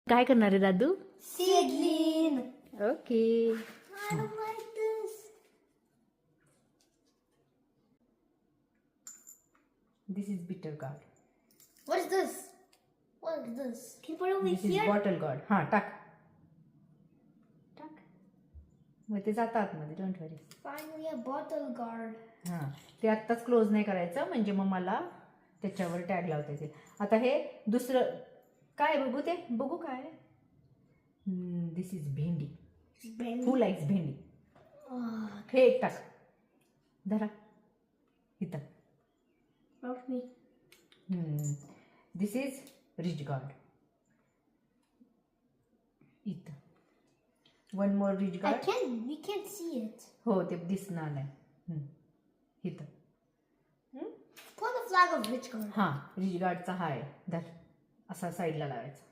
काय करणार आहे दादू? Seedling. Okay. I don't like this. This is bitter gourd. What is this? What is this? Can you put it over this is here? Bottle gourd. हा टाक टाक. मग ते जातं आतमध्ये. Don't worry. Finally a bottle guard. हां ते आत्ताच क्लोज नाही करायचं म्हणजे मग मला त्याच्यावर टॅग लावता येतील. आता हे दुसरं काय बघू ते बघू काय. दिस इज भेंडी. हू लाईक्स भेंडी. हे एक टाक. धरा इथं. Not me. This is rich guard. इथं. One more rich guard. We can't see it. हो ते दिसणार नाही. इथं. Put the flag of rich guard. हां रिच गार्डचा हा आहे. धर असा साईडला लावायचा.